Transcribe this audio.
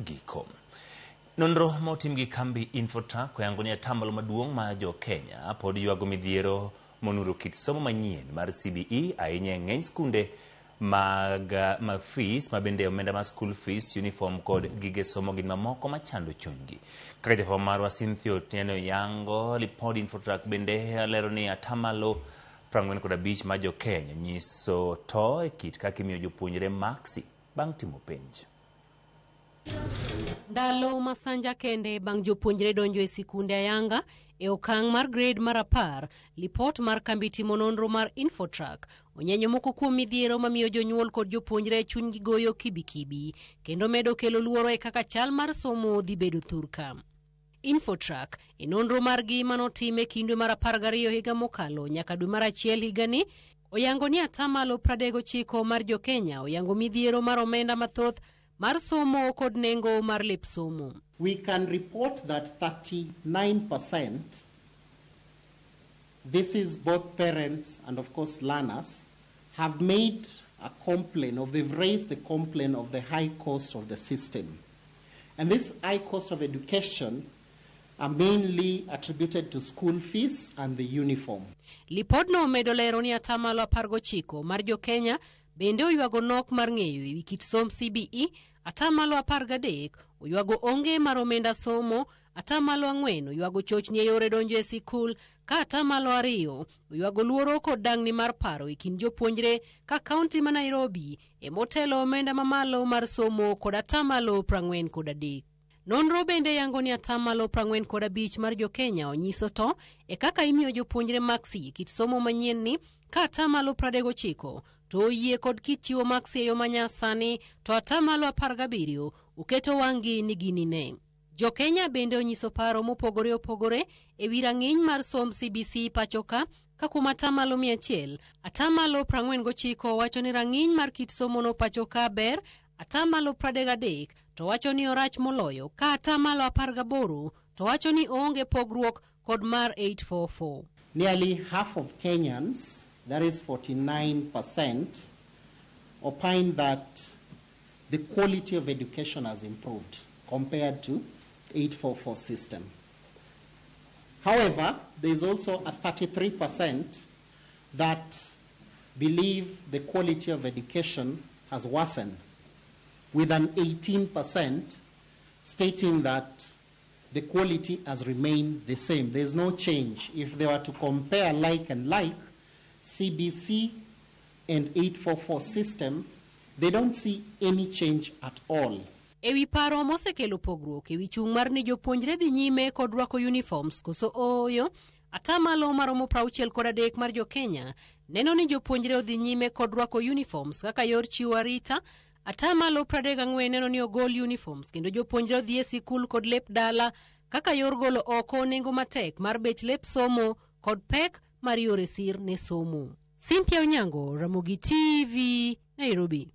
giko. Nonro motim gi kambi Infotrack oyango ni atamalo maduong' ma jo Kenya pod ywago midhiero monuro kit somo manyien mar CBE ahinya ng'eny skunde mag fees mabende omenda mar school fees, uniform kod gige somo gin mamoko machando chunygi. Kaka jafwambo marwa Cynthia Otieno yango, lipod Infotrack bende lero ni atamalo 45 ma jo Kenya nyiso to e kit kaka imiyo jopuonjre maksi bang' timo penj. Ndalo masanja kende bang' jopuonjre donjo e sikunde ayanga e okang' mar grade mar 10, lipot mar kambi timo nonro mar Infotrack onyenyo moko kuom midhiero mamiyo jonyuol kod jopuonjre chunygi goyo kibikibi kendo medo kelo luoro e kaka chal mar somo dhi bedo thurka. Infotrack e nonro margi manotime kindwe mar 12 higa mokalo nyaka dwe mar 1 higani oyango ni atamalo 39 mar jo Kenya oyango midhiero mar omenda mathoth mar somo kod nengo mar lep somo. We can report that 39%, this is both parents and of course learners, have made a complaint, or they've raised the complaint of the high cost of the system. And this high cost of education are mainly attributed to school fees and the uniform. Lipod no medo lero ni atamalo 19 mar jo Kenya bende oywago nok mar ng'eyo e kit som CBE, atamalo 13 oywago onge mar omenda somo, atamalo 4 oywago chochni e yore donjo e sikul, ka atamalo 2 oywago luoro kod dang'ni mar paro e kind jopuonjre ka kaunti ma Nairobi e motelo omenda mamalo mar somo kod atamalo 43. Nonro bende yango ni atamalo 45 mar jo Kenya onyiso to e kaka imiyo jopuonjre maksi kit somo manyien ni, ka atamalo 39 to oyie kod kit chiwo maksi e yo manyasani, to atamalo 17 uketo wang'i ni gini ne. Jo Kenya bende onyiso paro mopogore opogore e wi rang'iny mar som CBC pachoka, ka kuom atamalo 100, atamalo 49 wacho ni rang'iny mar kit somo no pachoka ber, atamalo 33 to wacho ni orach moloyo, ka atamalo 18 to wacho ni onge pogruok kod mar 844. Nearly half of Kenyans, that is 49%, opine that the quality of education has improved compared to 844 system. However, there is also a 33% that believe the quality of education has worsened, with an 18% stating that the quality has remained the same. There's no change. If they were to compare like and like, CBC and 844 system, they don't see any change at all. Ewi paro mosekelo pogruok ewi chung' mar ni jopuonjre dhi nyime kod rwako uniforms koso oyo, atamalo maromo 63 mar jo Kenya neno ni jopuonjre odhi nyime kod rwako uniforms kaka yor chiwo arita, atamalo 34 neno ni ogol uniforms kendo jopuonjre odhi e sikul kod lep dala kaka yor golo oko nengo matek mar bech lep somo kod pek mar yore sir ne somo. Cynthia Onyango, Ramogi TV, Nairobi.